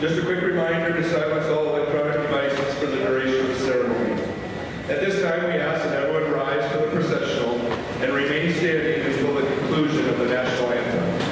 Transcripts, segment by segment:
Just a quick reminder to silence all electronic devices for the duration of the ceremony. At this time, we ask that everyone rise to the processional and remain standing until the conclusion of the national anthem.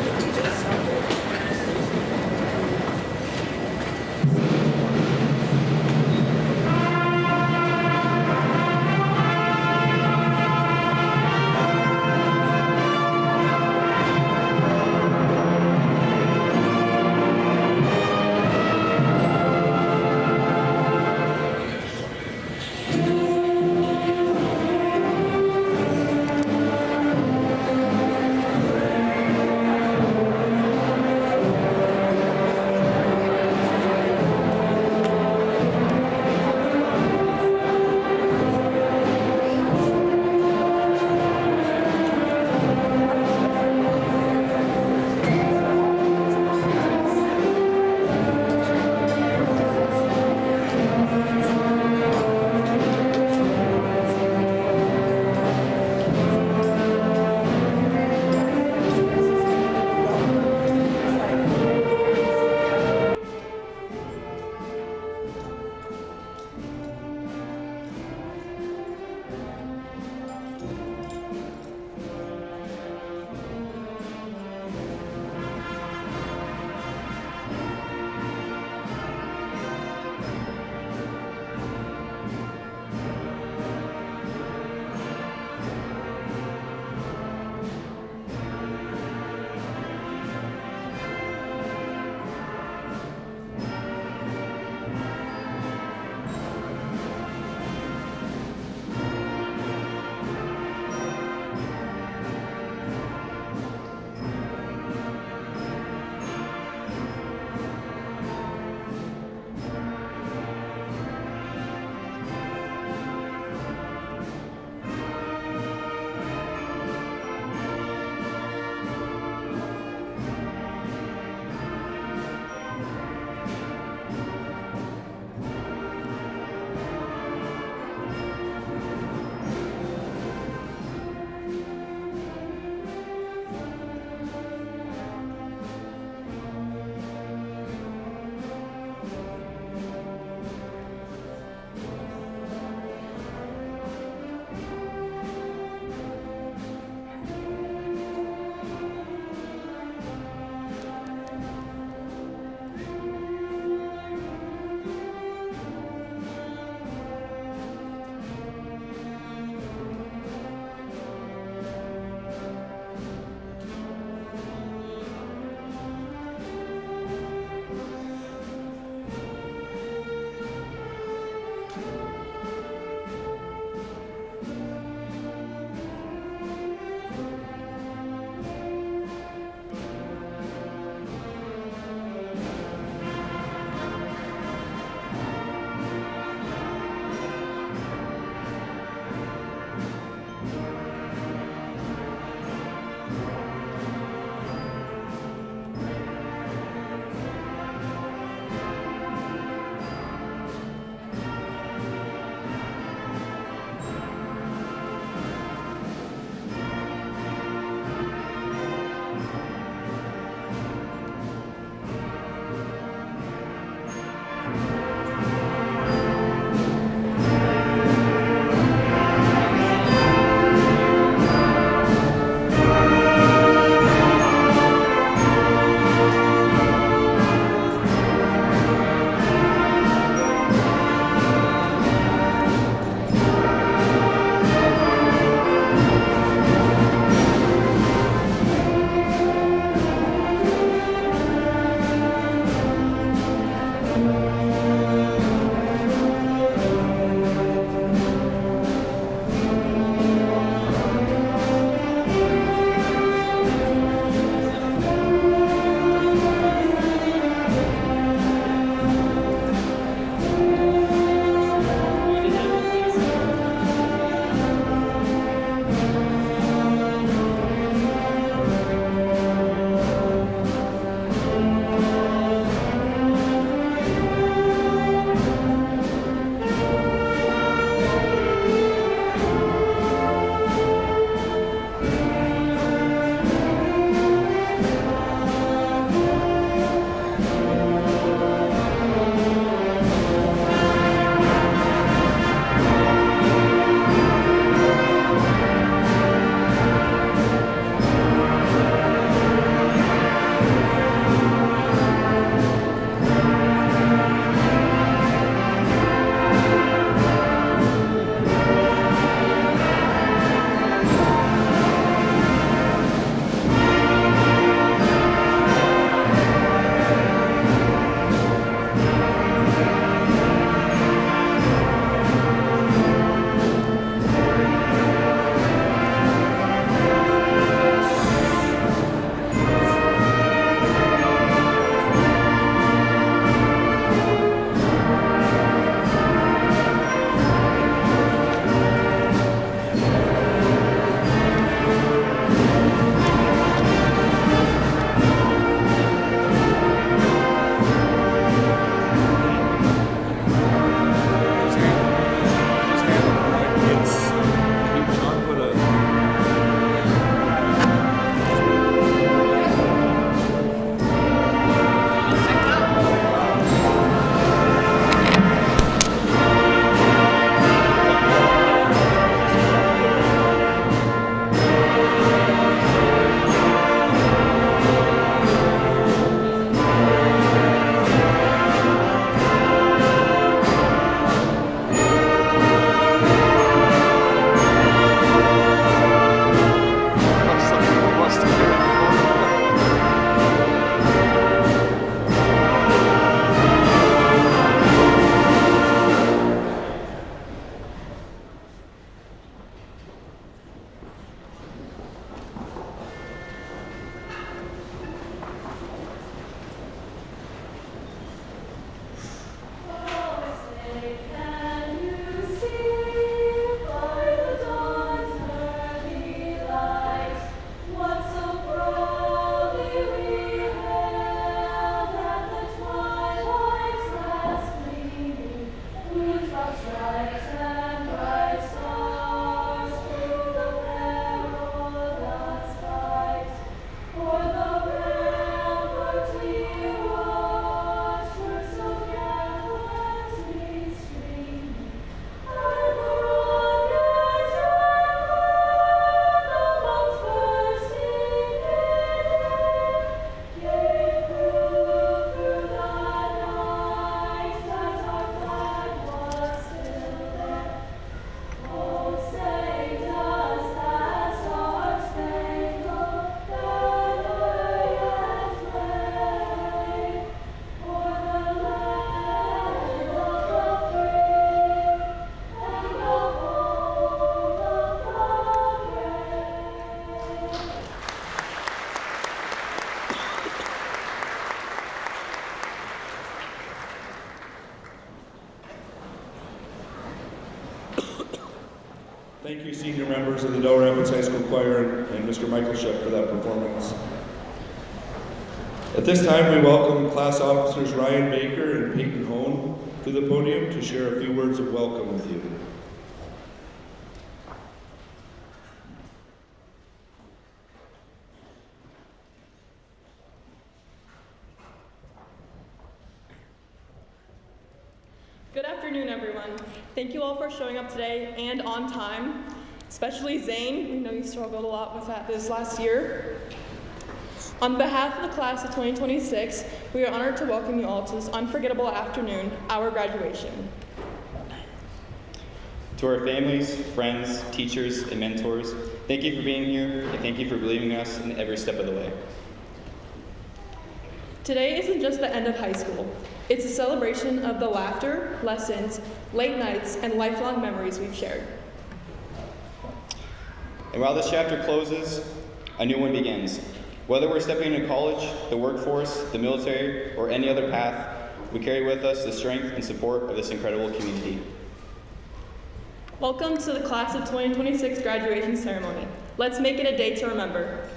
Thank you, senior members of the Dell Rapids High School Choir and Mr. Michael Shep for that performance. At this time, we welcome class officers Ryan Baker and Peyton Hone to the podium to share a few words of welcome with you. Good afternoon, everyone. Thank you all for showing up today and on time, especially Zane. We know you struggled a lot with that this last year. On behalf of the class of 2026, we are honored to welcome you all to this unforgettable afternoon, our graduation. To our families, friends, teachers, and mentors, thank you for being here, and thank you for believing in us in every step of the way. Today isn't just the end of high school. It's a celebration of the laughter, lessons, late nights, and lifelong memories we've shared. And while this chapter closes, a new one begins. Whether we're stepping into college, the workforce, the military, or any other path, we carry with us the strength and support of this incredible community. Welcome to the class of 2026 graduation ceremony. Let's make it a day to remember.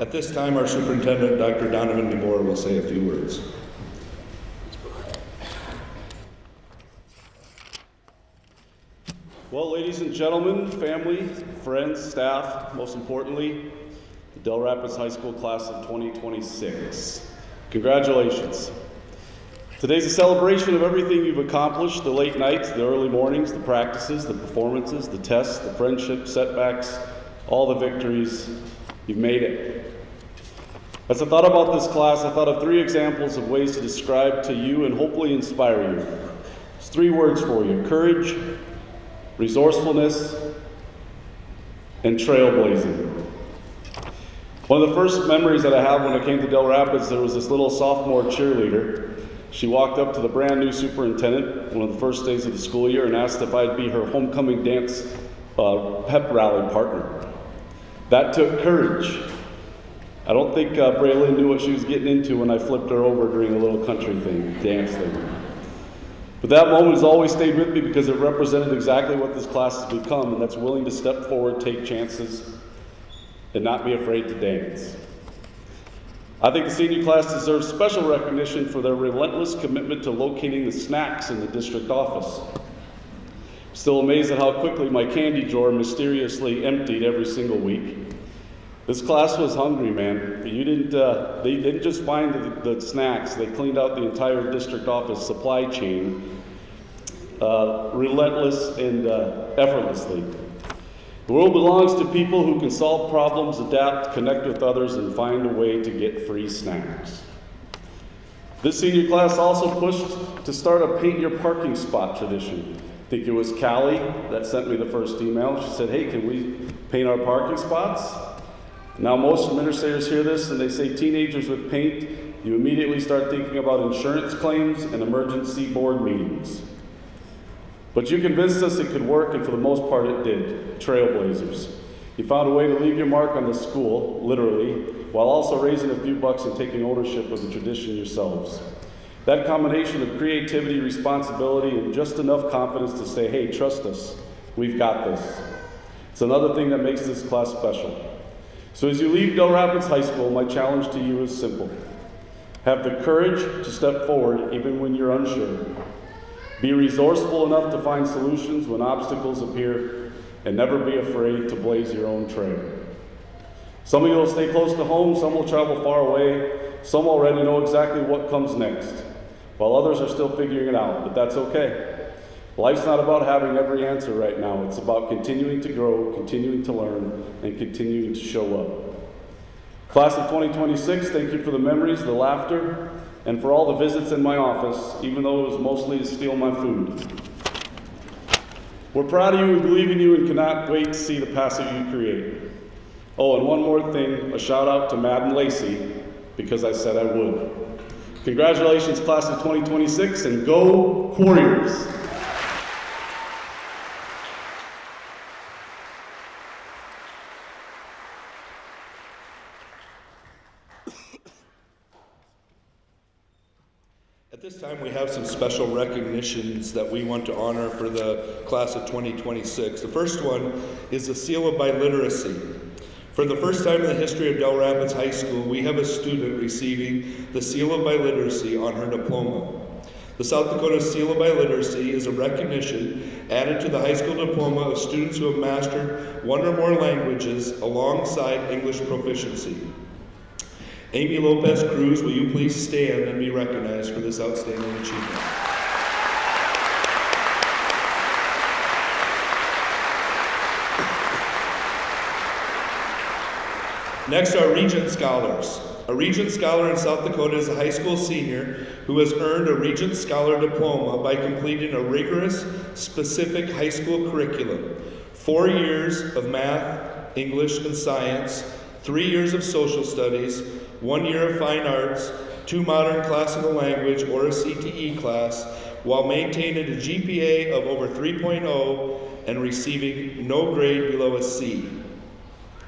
At this time, our superintendent, Dr. Donovan DeBoer, will say a few words. Well, ladies and gentlemen, family, friends, staff, most importantly, the Dell Rapids High School class of 2026. Congratulations. Today's a celebration of everything you've accomplished, the late nights, the early mornings, the practices, the performances, the tests, the friendships, setbacks, all the victories. You've made it. As I thought about this class, I thought of 3 examples of ways to describe to you and hopefully inspire you. It's 3 words for you: courage, resourcefulness, and trailblazing. One of the first memories that I have when I came to Dell Rapids, there was this little sophomore cheerleader. She walked up to the brand new superintendent one of the first days of the school year and asked if I'd be her homecoming dance pep rally partner. That took courage. I don't think Braylon knew what she was getting into when I flipped her over during a little country dance thing. But that moment has always stayed with me because it represented exactly what this class has become, and that's willing to step forward, take chances, and not be afraid to dance. I think the senior class deserves special recognition for their relentless commitment to locating the snacks in the district office. I'm still amazed at how quickly my candy drawer mysteriously emptied every single week. This class was hungry, man. They didn't just find the snacks, they cleaned out the entire district office supply chain, relentless and effortlessly. The world belongs to people who can solve problems, adapt, connect with others, and find a way to get free snacks. This senior class also pushed to start a paint your parking spot tradition. I think it was Callie that sent me the first email. She said, hey, can we paint our parking spots? Now most administrators hear this and they say teenagers with paint, you immediately start thinking about insurance claims and emergency board meetings. But you convinced us it could work, and for the most part it did. Trailblazers. You found a way to leave your mark on the school, literally, while also raising a few bucks and taking ownership of the tradition yourselves. That combination of creativity, responsibility, and just enough confidence to say, hey, trust us, we've got this. It's another thing that makes this class special. So as you leave Dell Rapids High School, my challenge to you is simple. Have the courage to step forward even when you're unsure. Be resourceful enough to find solutions when obstacles appear, and never be afraid to blaze your own trail. Some of you will stay close to home, some will travel far away, some already know exactly what comes next, while others are still figuring it out, but that's okay. Life's not about having every answer right now. It's about continuing to grow, continuing to learn, and continuing to show up. Class of 2026, thank you for the memories, the laughter, and for all the visits in my office, even though it was mostly to steal my food. We're proud of you and believe in you and cannot wait to see the path that you create. Oh, and one more thing, a shout out to Madden Lacey, because I said I would. Congratulations, class of 2026, and go Warriors! This time we have some special recognitions that we want to honor for the class of 2026. The first one is the Seal of Biliteracy. For the first time in the history of Dell Rapids High School, we have a student receiving the Seal of Biliteracy on her diploma. The South Dakota Seal of Biliteracy is a recognition added to the high school diploma of students who have mastered one or more languages alongside English proficiency. Amy Lopez Cruz, will you please stand and be recognized for this outstanding achievement? Next are Regent Scholars. A Regent Scholar in South Dakota is a high school senior who has earned a Regent Scholar diploma by completing a rigorous, specific high school curriculum. 4 years of math, English, and science, 3 years of social studies, 1 year of fine arts, 2 modern classical language or a CTE class, while maintaining a GPA of over 3.0 and receiving no grade below a C.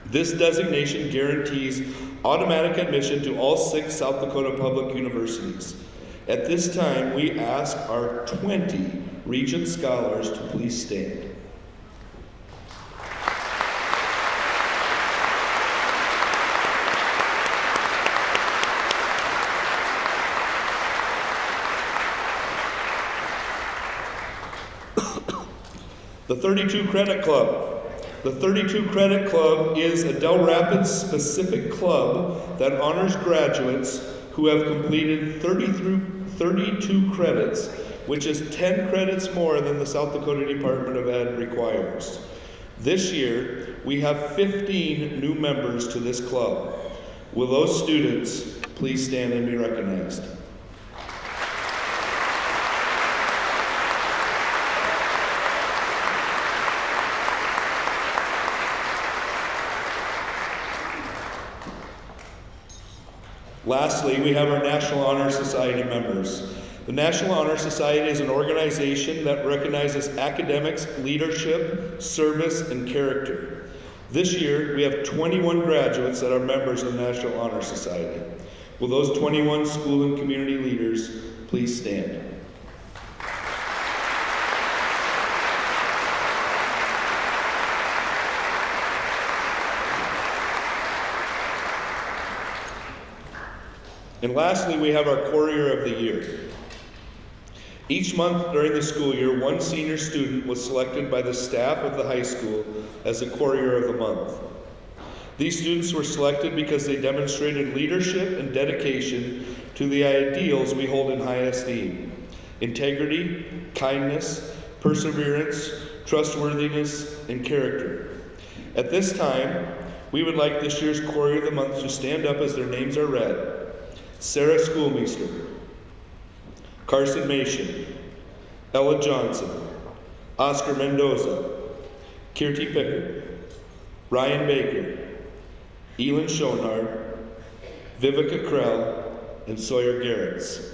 This designation guarantees automatic admission to all 6 South Dakota public universities. At this time, we ask our 20 Regent Scholars to please stand. The 32 Credit Club. The 32 Credit Club is a Dell Rapids specific club that honors graduates who have completed 32 credits, which is 10 credits more than the South Dakota Department of Ed requires. This year, we have 15 new members to this club. Will those students please stand and be recognized? Lastly, we have our National Honor Society members. The National Honor Society is an organization that recognizes academics, leadership, service, and character. This year, we have 21 graduates that are members of the National Honor Society. Will those 21 school and community leaders please stand? And lastly, we have our Courier of the Year. Each month during the school year, one senior student was selected by the staff of the high school as the Courier of the Month. These students were selected because they demonstrated leadership and dedication to the ideals we hold in high esteem: integrity, kindness, perseverance, trustworthiness, and character. At this time, we would like this year's Courier of the Month to stand up as their names are read. Sarah Schoolmeister, Carson Mation, Ella Johnson, Oscar Mendoza, Kirti Pickard, Ryan Baker, Elin Schonard, Vivica Krell, and Sawyer Garretts.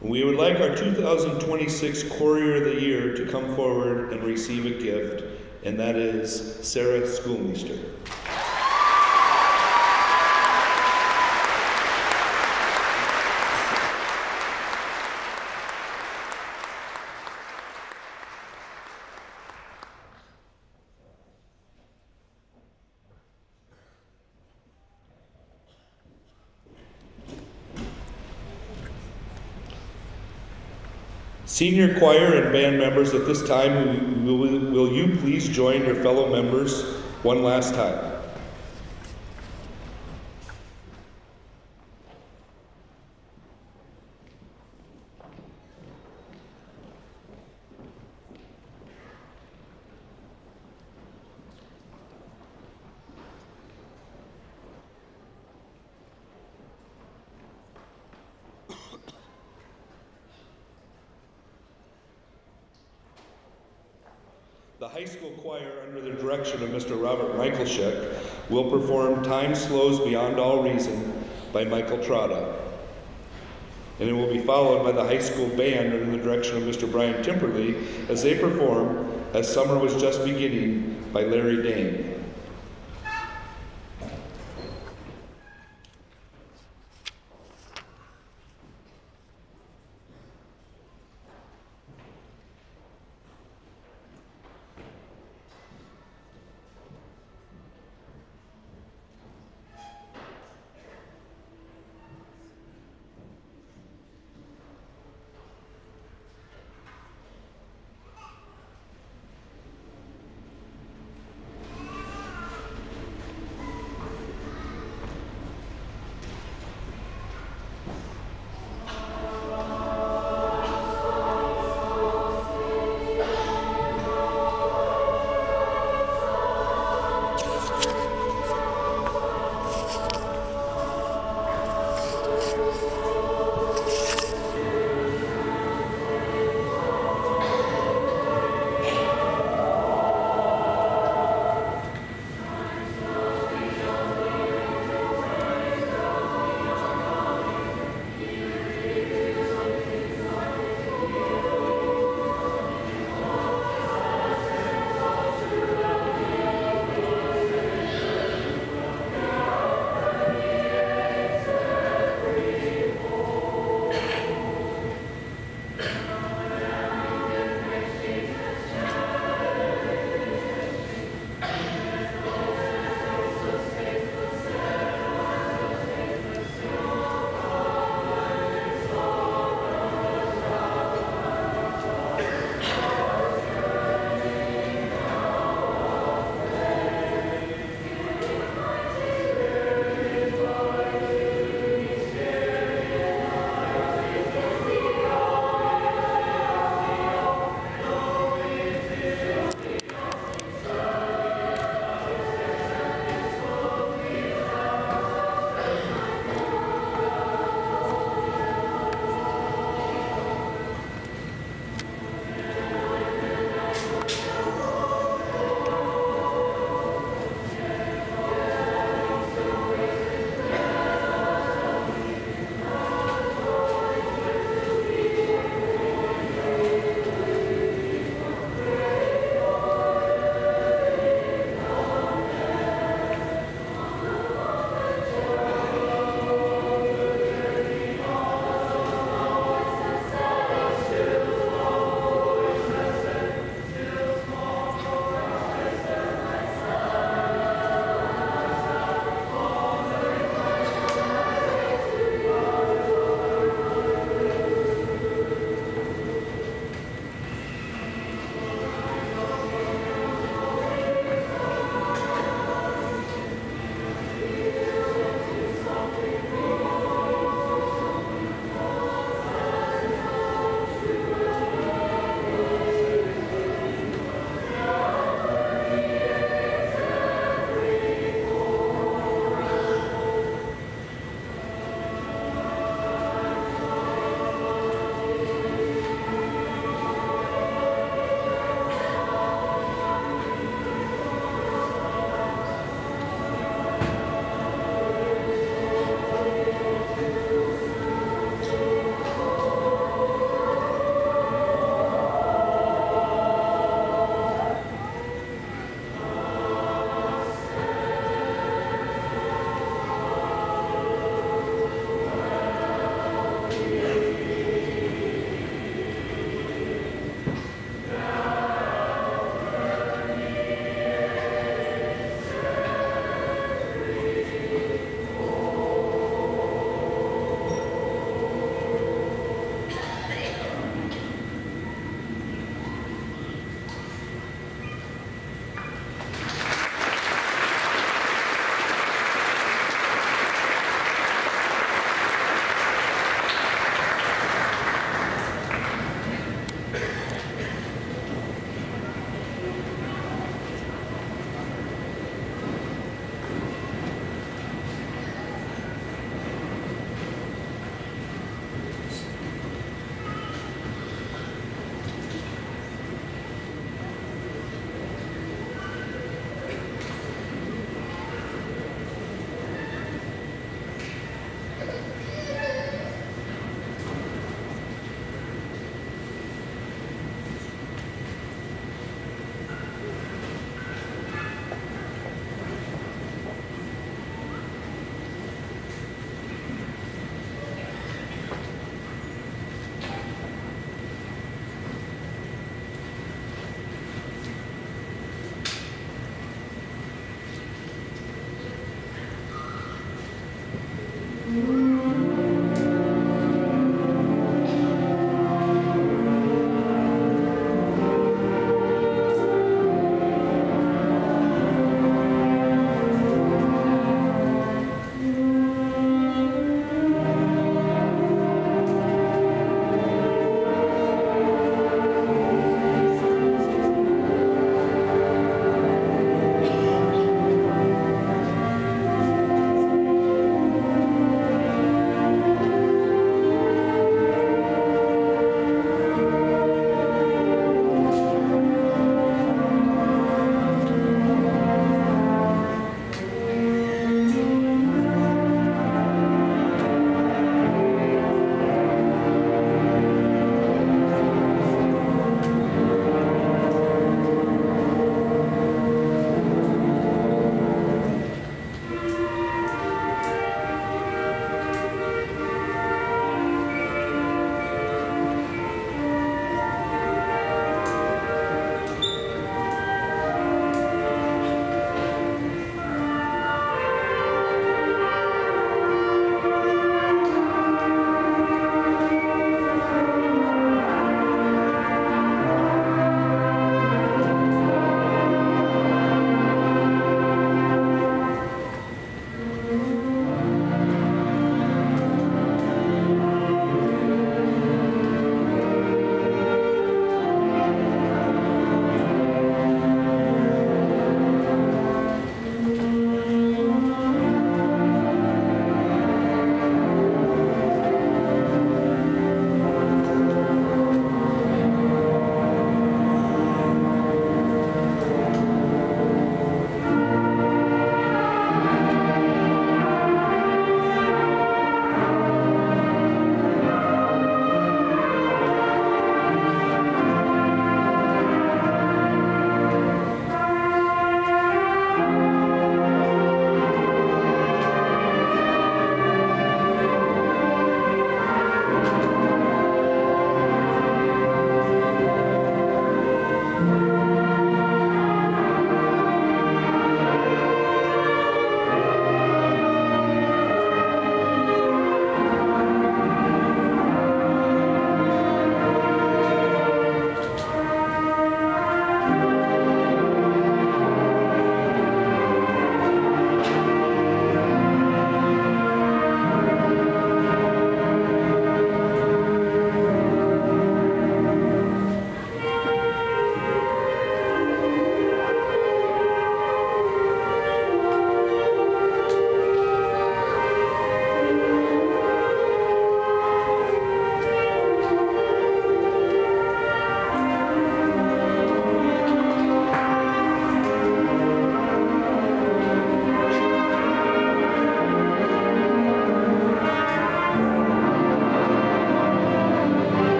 We would like our 2026 Courier of the Year to come forward and receive a gift, and that is Sarah Schoolmeister. Senior choir and band members, at this time, will you please join your fellow members one last time? The high school choir, under the direction of Mr. Robert Michaelshek, will perform Time Slows Beyond All Reason by Michael Trotta. And it will be followed by the high school band under the direction of Mr. Brian Timperley as they perform As Summer Was Just Beginning by Larry Dane.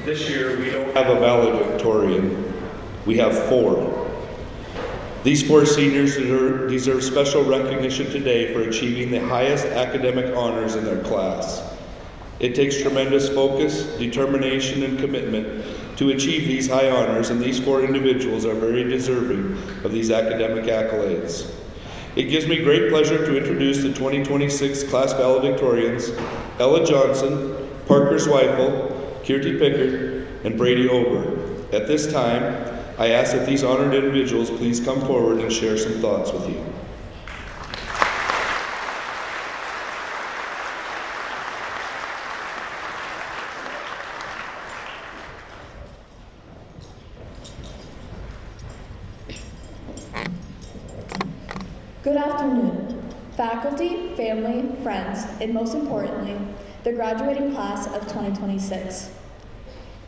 This year, we don't have a valedictorian. We have 4. These 4 seniors deserve special recognition today for achieving the highest academic honors in their class. It takes tremendous focus, determination, and commitment to achieve these high honors, and these 4 individuals are very deserving of these academic accolades. It gives me great pleasure to introduce the 2026 class valedictorians, Ella Johnson, Parker Zweifel, Kirti Pickard, and Brady Ober. At this time, I ask that these honored individuals please come forward and share some thoughts with you. Good afternoon, faculty, family, friends, and most importantly, the graduating class of 2026.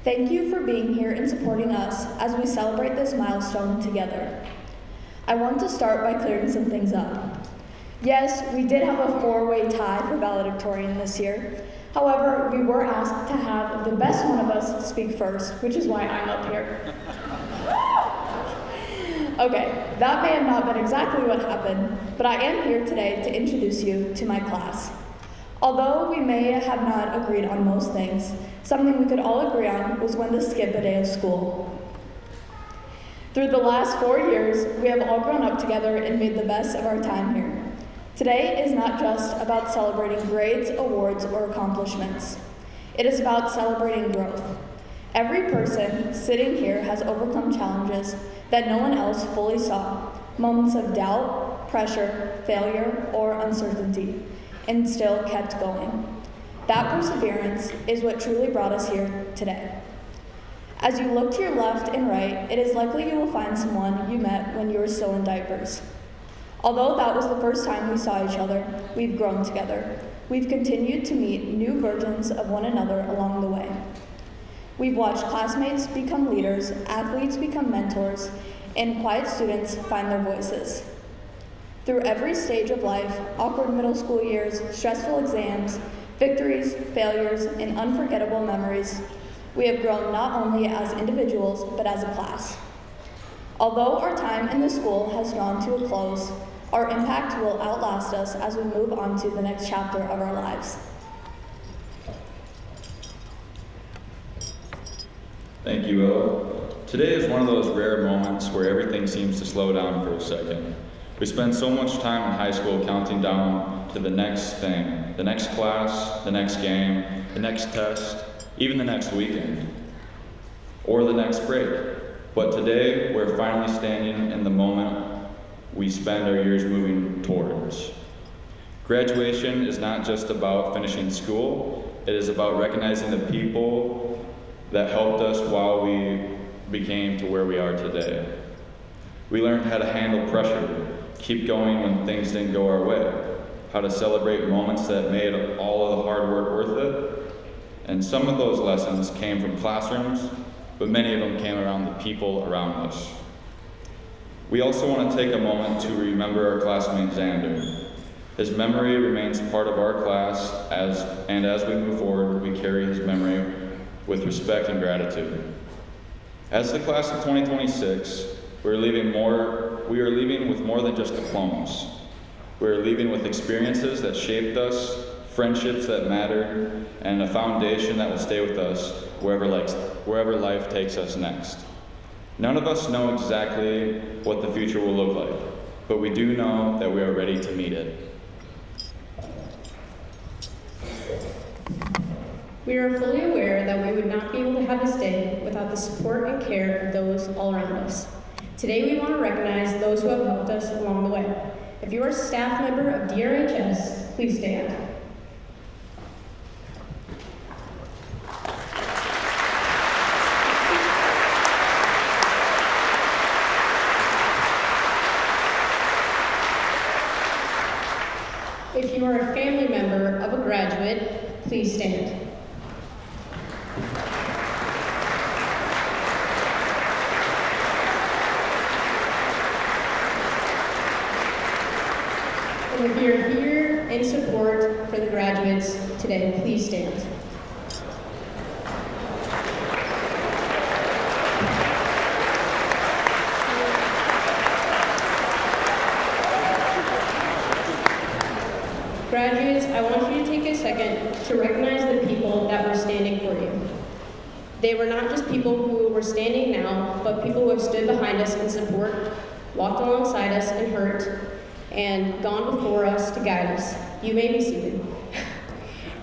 Thank you for being here and supporting us as we celebrate this milestone together. I want to start by clearing some things up. Yes, we did have a 4-way tie for valedictorian this year. However, we were asked to have the best one of us speak first, which is why I'm up here. Okay, that may have not been exactly what happened, but I am here today to introduce you to my class. Although we may have not agreed on most things, something we could all agree on was when to skip a day of school. Through the last 4 years, we have all grown up together and made the best of our time here. Today is not just about celebrating grades, awards, or accomplishments. It is about celebrating growth. Every person sitting here has overcome challenges that no one else fully saw, moments of doubt, pressure, failure, or uncertainty, and still kept going. That perseverance is what truly brought us here today. As you look to your left and right, it is likely you will find someone you met when you were still in diapers. Although that was the first time we saw each other, we've grown together. We've continued to meet new versions of one another along the way. We've watched classmates become leaders, athletes become mentors, and quiet students find their voices. Through every stage of life, awkward middle school years, stressful exams, victories, failures, and unforgettable memories, we have grown not only as individuals, but as a class. Although our time in the school has drawn to a close, our impact will outlast us as we move on to the next chapter of our lives. Thank you, Ella. Today is one of those rare moments where everything seems to slow down for a second. We spend so much time in high school counting down to the next thing, the next class, the next game, the next test, even the next weekend, or the next break. But today, we're finally standing in the moment we spend our years moving towards. Graduation is not just about finishing school, it is about recognizing the people that helped us while we became to where we are today. We learned how to handle pressure, keep going when things didn't go our way, how to celebrate moments that made all of the hard work worth it. And some of those lessons came from classrooms, but many of them came around the people around us. We also want to take a moment to remember our classmate Xander. His memory remains part of our class, as we move forward, we carry his memory with respect and gratitude. As the class of 2026, we are leaving with more than just diplomas. We are leaving with experiences that shaped us, friendships that mattered, and a foundation that will stay with us wherever life takes us next. None of us know exactly what the future will look like, but we do know that we are ready to meet it. We are fully aware that we would not be able to have this day without the support and care of those all around us. Today we want to recognize those who have helped us along the way. If you are a staff member of DRHS, please stand. If you are a family member of a graduate, please stand. And if you're here in support for the graduates today, please stand. Graduates, I want you to take a second to recognize the people that were standing for you. They were not just people who were standing now, but people who have stood behind us in support, walked alongside us in hurt, and gone before us to guide us. You may be seated.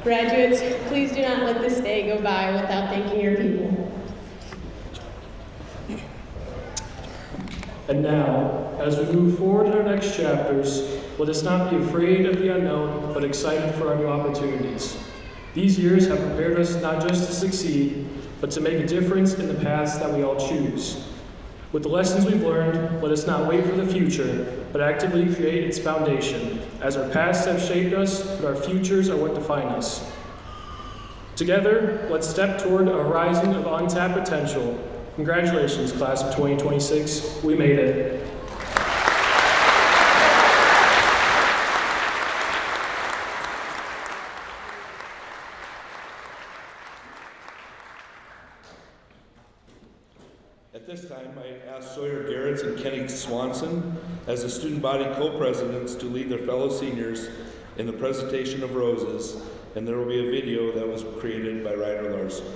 Graduates, please do not let this day go by without thanking your people. And now, as we move forward in our next chapters, let us not be afraid of the unknown, but excited for our new opportunities. These years have prepared us not just to succeed, but to make a difference in the paths that we all choose. With the lessons we've learned, let us not wait for the future, but actively create its foundation, as our pasts have shaped us, but our futures are what define us. Together, let's step toward a horizon of untapped potential. Congratulations, class of 2026. We made it. At this time, I ask Sawyer Garretts and Kenny Swanson, as the student body co-presidents, to lead their fellow seniors in the presentation of roses, and there will be a video that was created by Ryder Larson.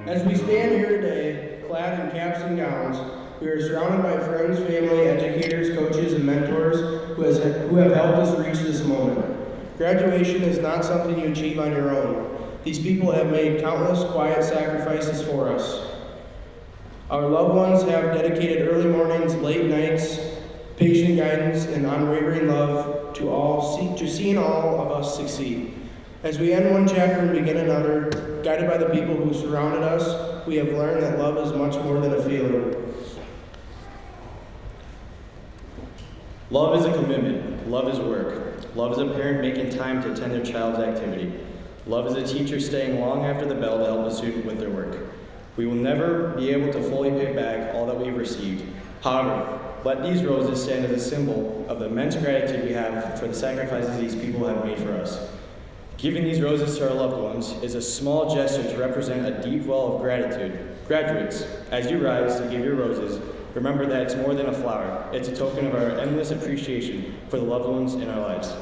As we stand here today, clad in caps and gowns, we are surrounded by friends, family, educators, coaches, and mentors who have helped us reach this moment. Graduation is not something you achieve on your own. These people have made countless quiet sacrifices for us. Our loved ones have dedicated early mornings, late nights, patient guidance, and unwavering love to seeing all of us succeed. As we end one chapter and begin another, guided by the people who surrounded us, we have learned that love is much more than a feeling. Love is a commitment. Love is work. Love is a parent making time to attend their child's activity. Love is a teacher staying long after the bell to help a student with their work. We will never be able to fully pay back all that we've received. However, let these roses stand as a symbol of the immense gratitude we have for the sacrifices these people have made for us. Giving these roses to our loved ones is a small gesture to represent a deep well of gratitude. Graduates, as you rise to give your roses, remember that it's more than a flower. It's a token of our endless appreciation for the loved ones in our lives.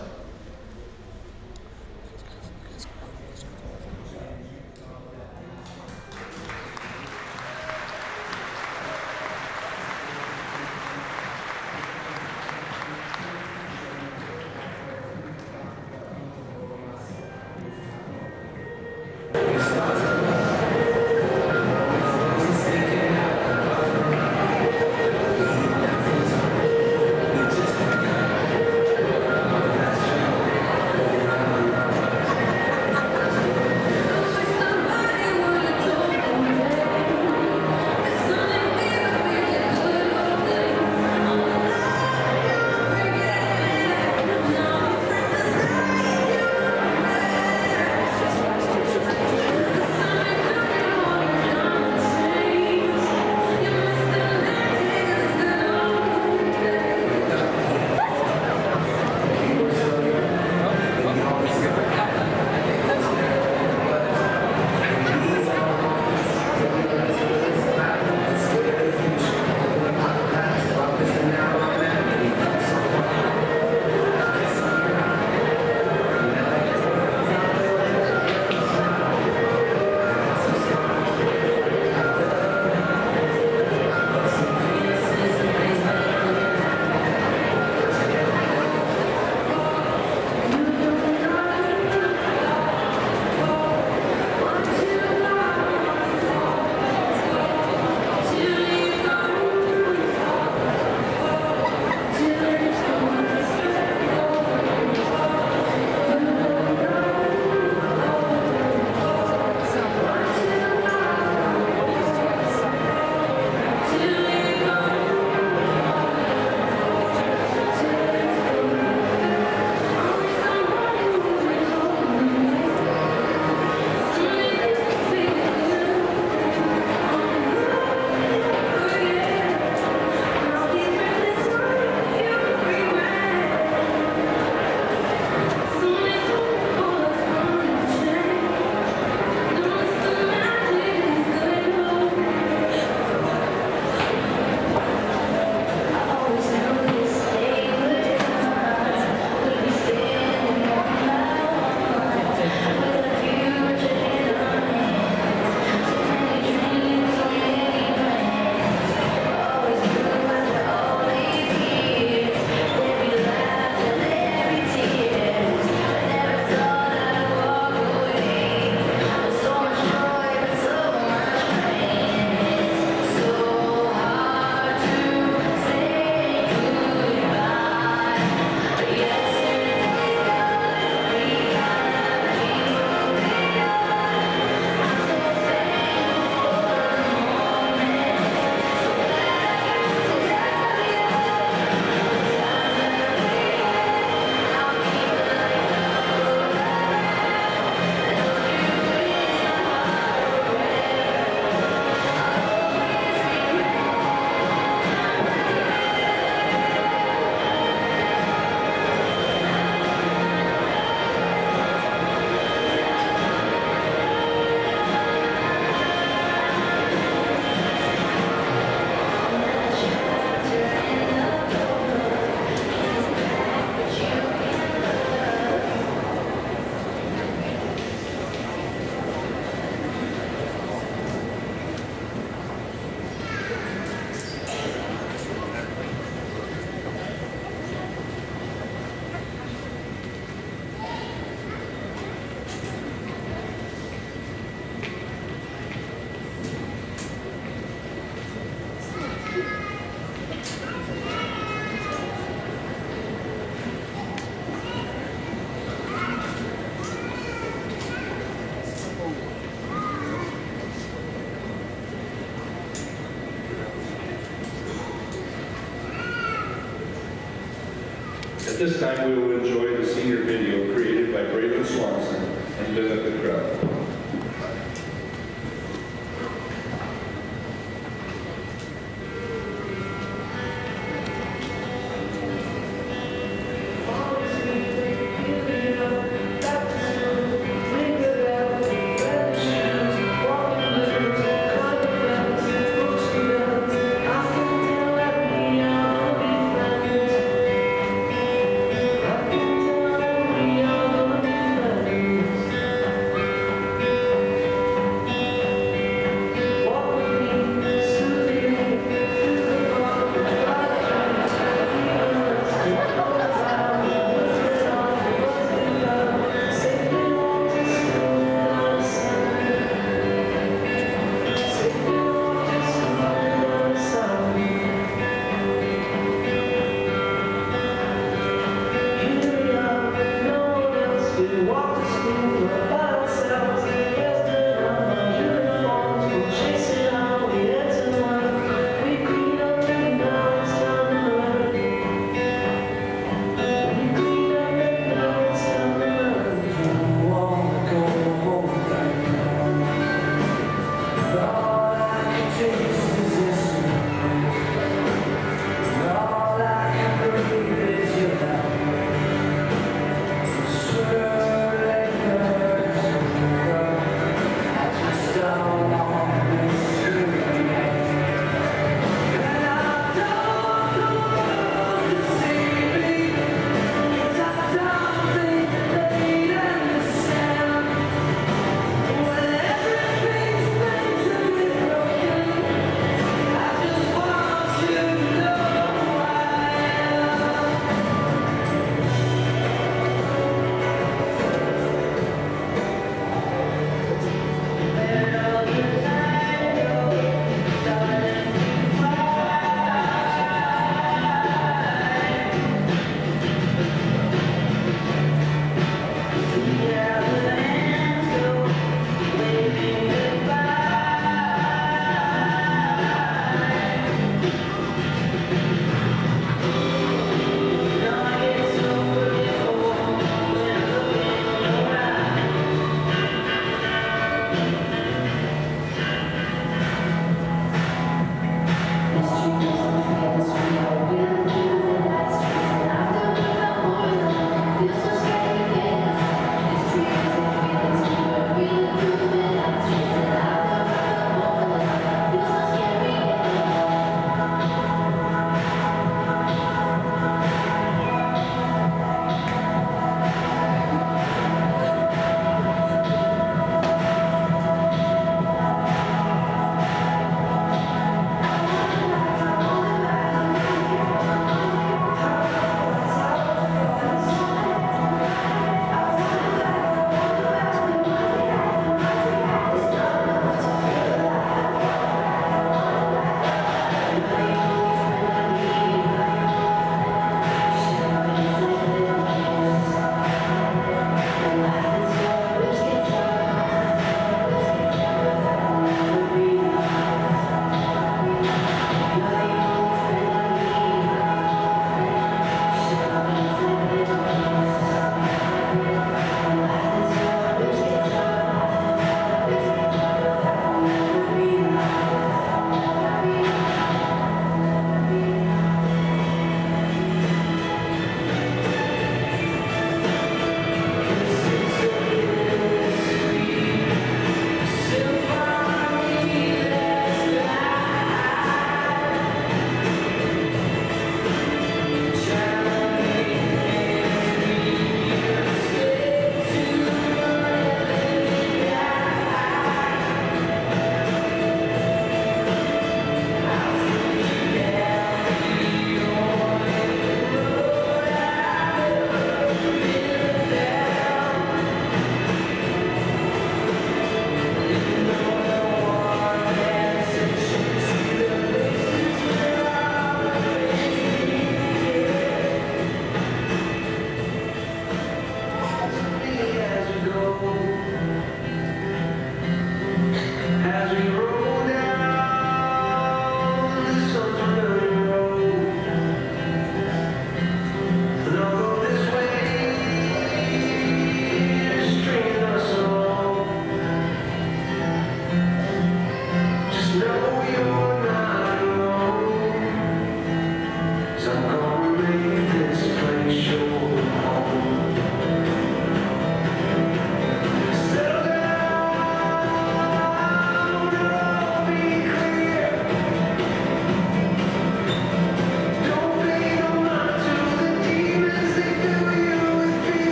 At this time, we will enjoy the senior video created by Braylon Swanson and mimic the crowd. I can tell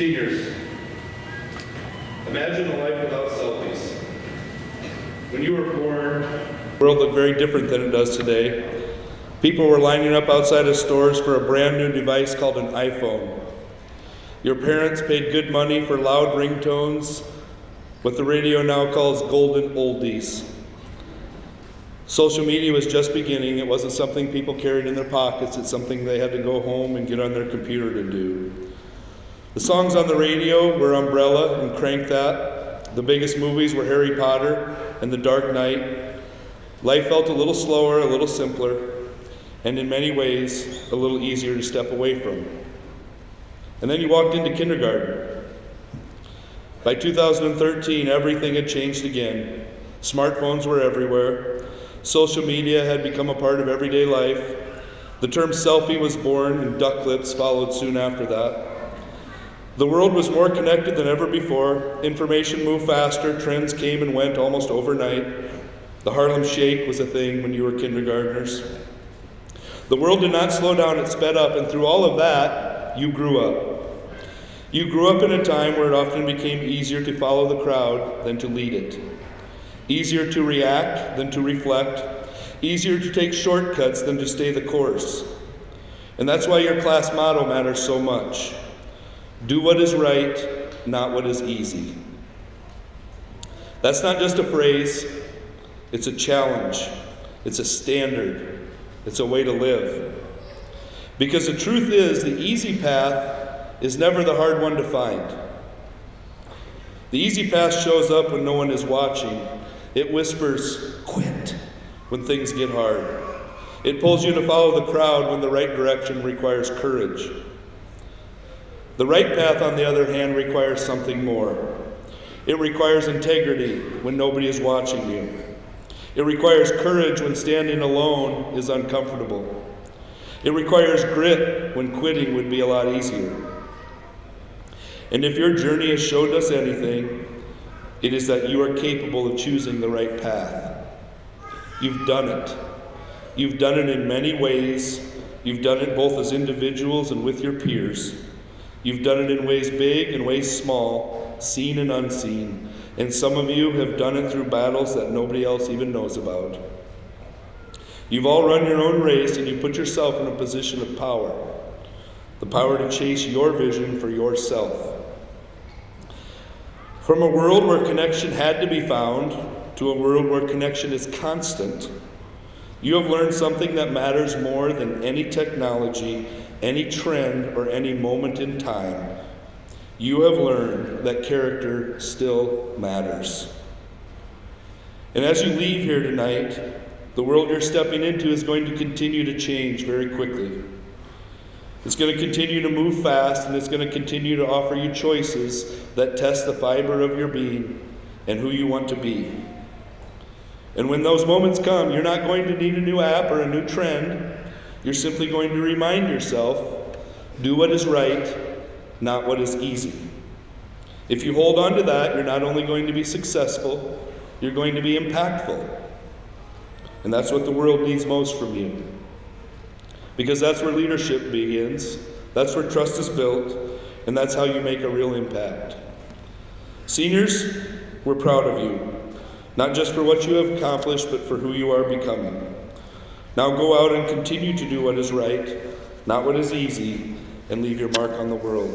Seniors, imagine a life without selfies. When you were born, the world looked very different than it does today. People were lining up outside of stores for a brand new device called an iPhone. Your parents paid good money for loud ringtones, what the radio now calls golden oldies. Social media was just beginning. It wasn't something people carried in their pockets. It's something they had to go home and get on their computer to do. The songs on the radio were Umbrella and Crank That. The biggest movies were Harry Potter and The Dark Knight. Life felt a little slower, a little simpler, and in many ways, a little easier to step away from. And then you walked into kindergarten. By 2013, everything had changed again. Smartphones were everywhere. Social media had become a part of everyday life. The term selfie was born, and duck lips followed soon after that. The world was more connected than ever before. Information moved faster. Trends came and went almost overnight. The Harlem Shake was a thing when you were kindergartners. The world did not slow down, it sped up, and through all of that, you grew up. You grew up in a time where it often became easier to follow the crowd than to lead it. Easier to react than to reflect. Easier to take shortcuts than to stay the course. And that's why your class motto matters so much. Do what is right, not what is easy. That's not just a phrase, it's a challenge. It's a standard. It's a way to live. Because the truth is, the easy path is never the hard one to find. The easy path shows up when no one is watching. It whispers, quit, when things get hard. It pulls you to follow the crowd when the right direction requires courage. The right path, on the other hand, requires something more. It requires integrity when nobody is watching you. It requires courage when standing alone is uncomfortable. It requires grit when quitting would be a lot easier. And if your journey has showed us anything, it is that you are capable of choosing the right path. You've done it. You've done it in many ways. You've done it both as individuals and with your peers. You've done it in ways big and ways small, seen and unseen. And some of you have done it through battles that nobody else even knows about. You've all run your own race, and you put yourself in a position of power. The power to chase your vision for yourself. From a world where connection had to be found to a world where connection is constant, you have learned something that matters more than any technology, any trend, or any moment in time. You have learned that character still matters. And as you leave here tonight, the world you're stepping into is going to continue to change very quickly. It's going to continue to move fast, and it's going to continue to offer you choices that test the fiber of your being and who you want to be. And when those moments come, you're not going to need a new app or a new trend. You're simply going to remind yourself, do what is right, not what is easy. If you hold on to that, you're not only going to be successful, you're going to be impactful. And that's what the world needs most from you. Because that's where leadership begins, that's where trust is built, and that's how you make a real impact. Seniors, we're proud of you, not just for what you have accomplished, but for who you are becoming. Now go out and continue to do what is right, not what is easy, and leave your mark on the world.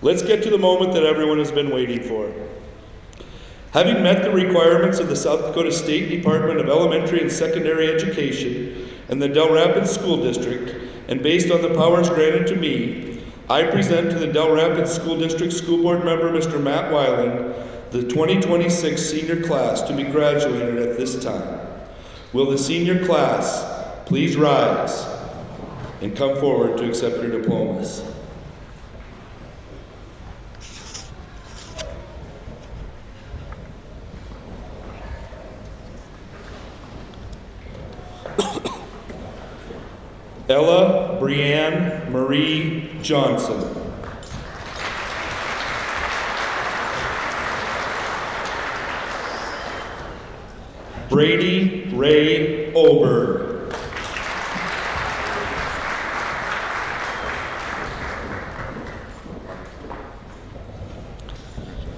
Let's get to the moment that everyone has been waiting for. Having met the requirements of the South Dakota State Department of Elementary and Secondary Education and the Dell Rapids School District, and based on the powers granted to me, I present to the Dell Rapids School District School Board member, Mr. Matt Weiland, the 2026 senior class to be graduated at this time. Will the senior class please rise and come forward to accept your diplomas? Ella Brianne Marie Johnson. Brady Ray Oberg.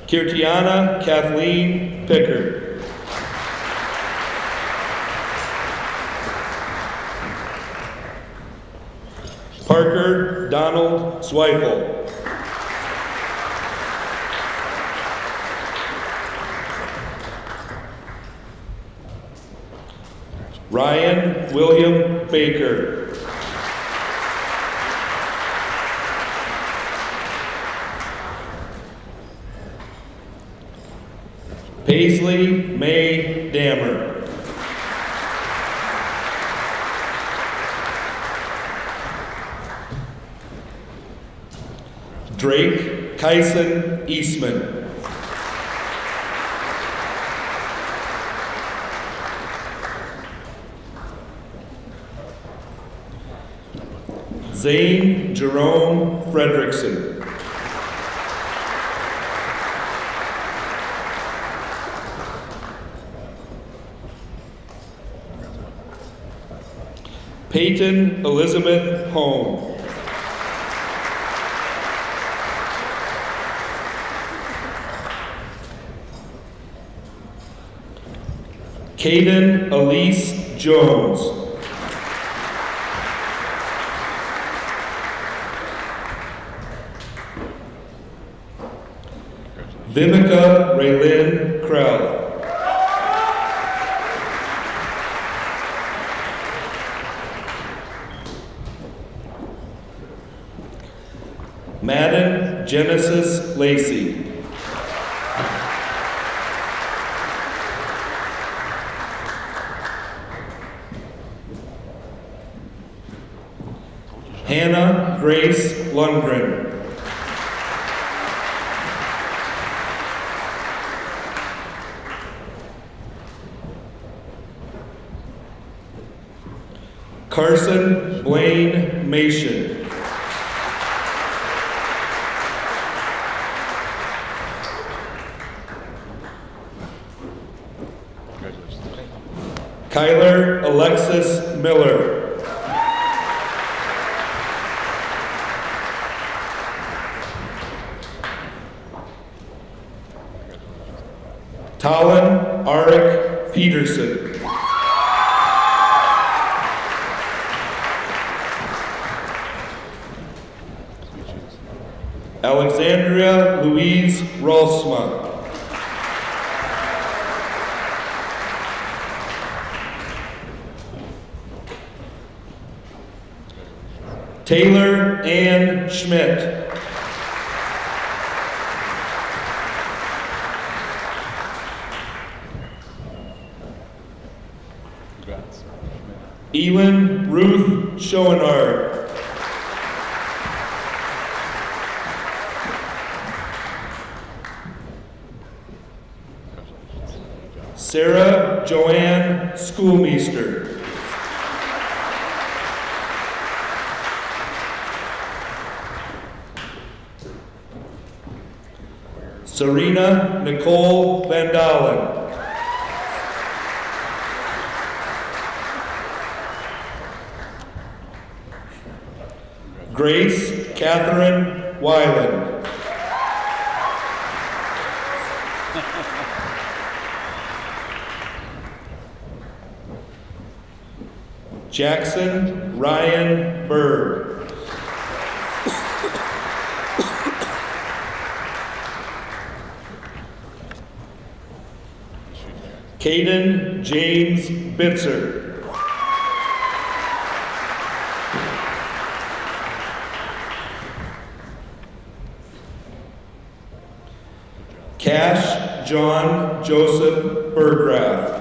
Kirtiana Kathleen Pickard. Parker Donald Zweifel. Ryan William Baker. Paisley May Dammer. Drake Kyson Eastman. Zane Jerome Fredrickson. Peyton Elizabeth Home. Caden Elise Jones. Vivica Raylyn Krell. Madden Genesis Lacey. Hannah Grace Lundgren. Carson Blaine Mason. Kyler Alexis Miller. Talon Arik Peterson. Alexandria Louise Rolsma. Taylor Ann Schmidt. Elin Ruth Schoenard. Sarah Joanne Schoolmeister. Serena Nicole Van Dalen. Grace Catherine Weiland. Jackson Ryan Berg. Caden James Bitzer. Cash John Joseph Bergrath.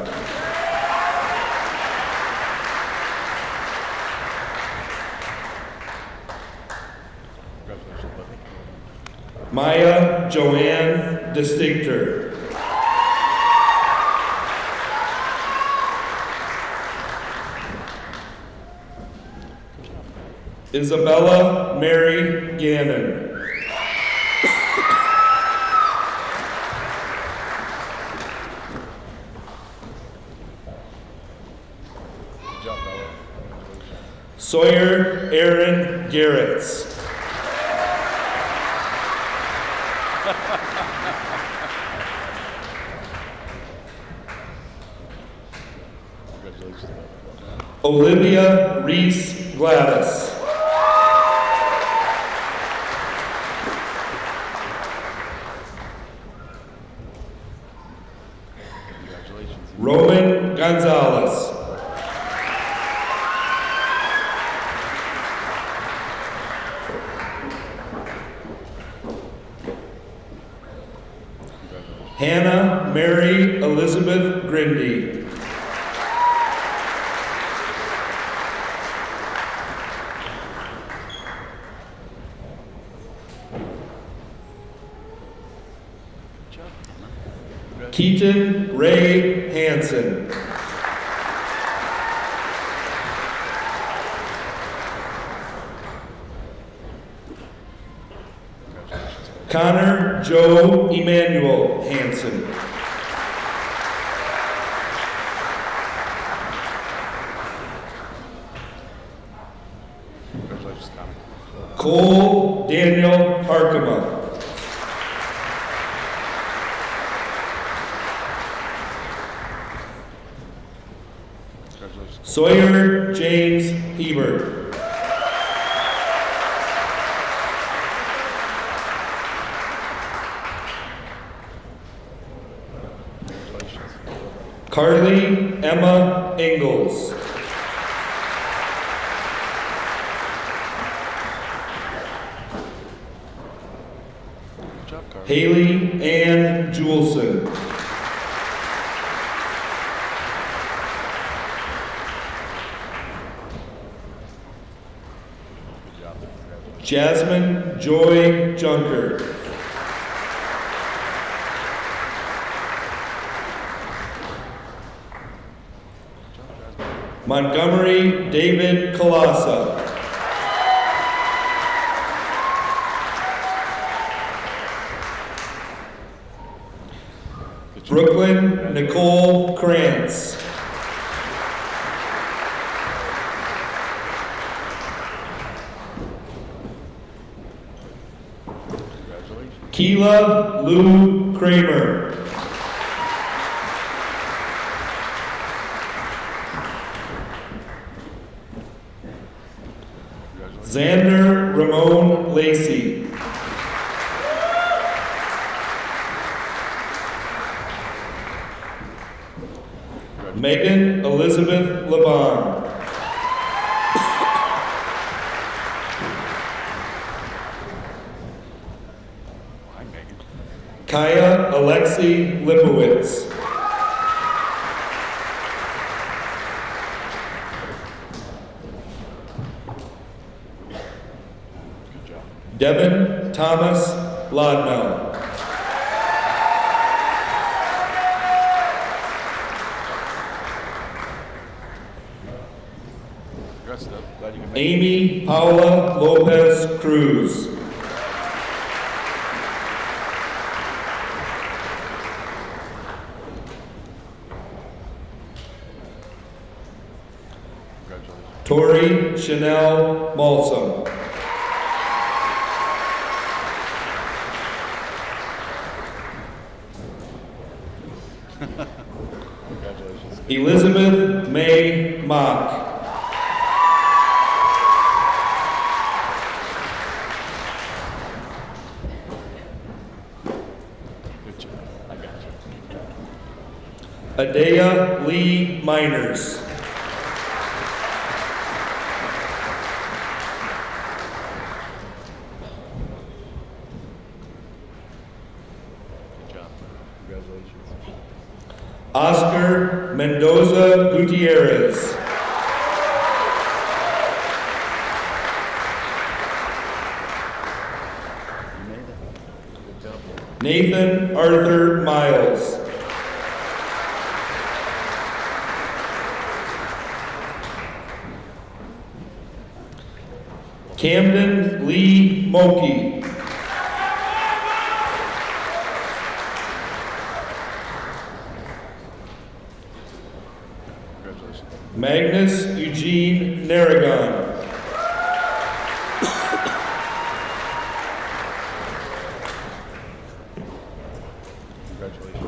Maya Joanne Distinctor. Isabella Mary Gannon. Sawyer Aaron Garretts. Olivia Reese Gladys. Roman Gonzalez. Hannah Mary Elizabeth Grindy. Keaton Ray Hansen. Connor Joe Emmanuel Hansen. Cole Daniel Harkema. Sawyer James Hebert. Carly Emma Ingalls. Haley Ann Juleson. Jasmine Joy Junker. Montgomery David Kalasa. Brooklyn Nicole Krantz. Keela Lou Kramer. Xander Ramon Lacey. Megan Elizabeth Laban. Kaya Alexei Lipowitz. Devin Thomas Lodnell. Amy Paula Lopez Cruz. Tori Chanel Malsum. Elizabeth May Mock. Adea Lee Miners. Oscar Mendoza Gutierrez. Nathan Arthur Miles. Camden Lee Moki. Magnus Eugene Narragon.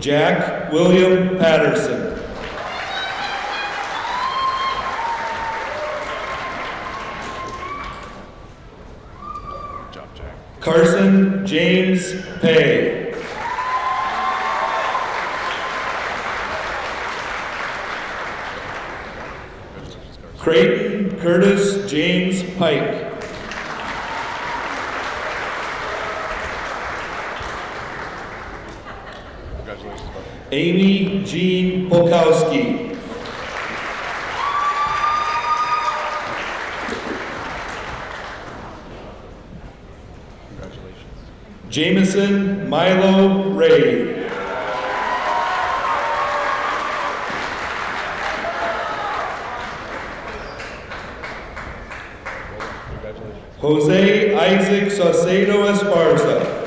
Jack William Patterson. Carson James Pay. Creighton Curtis James Pike. Amy Jean Polkowski. Jameson Milo Ray. Jose Isaac Saucedo Esparza.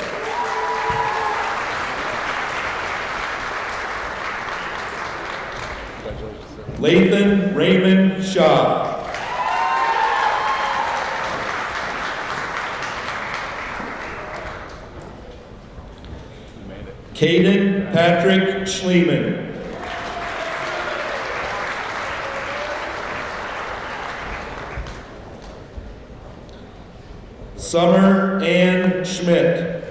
Lathan Raymond Shaw. Caden Patrick Schliemann. Summer Ann Schmidt.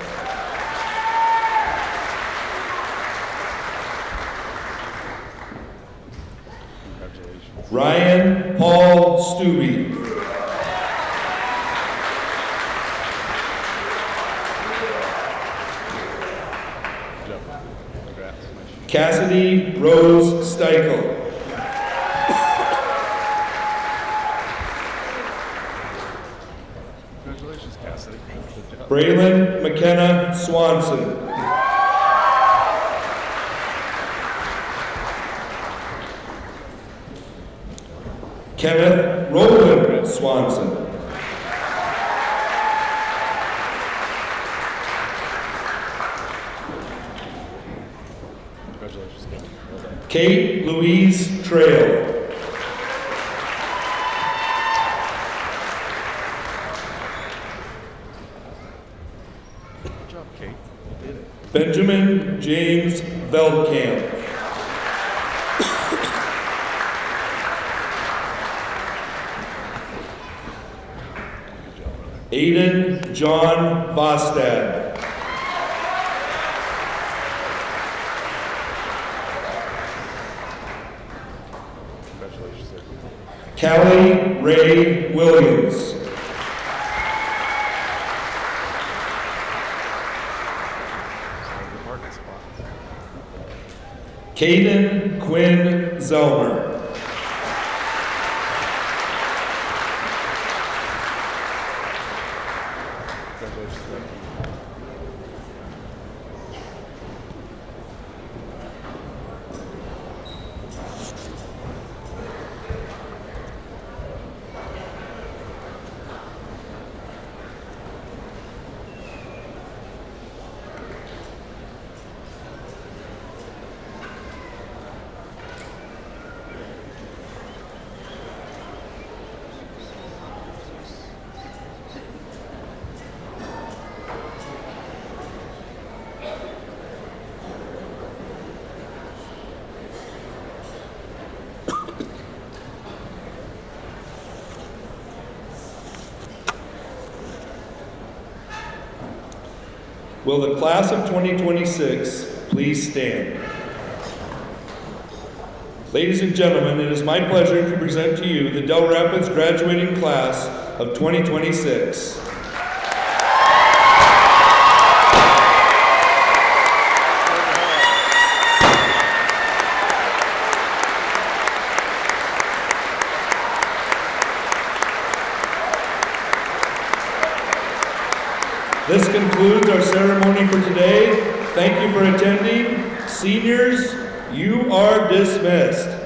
Ryan Paul Stubbe. Cassidy Rose Steichel. Congratulations, Cassidy. Braylon McKenna Swanson. Kenneth Roland Swanson. Congratulations, Cassidy. Well done. Kate Louise Trail. Good job, Kate. You did it. Benjamin James Veldkamp. Aiden John Bostad. Congratulations, sir. Callie Ray Williams. Good market spot. Caden Quinn Zelmer. Congratulations, sir. Will the class of 2026 please stand? Ladies and gentlemen, it is my pleasure to present to you the Dell Rapids graduating class of 2026. This concludes our ceremony for today. Thank you for attending. Seniors, you are dismissed.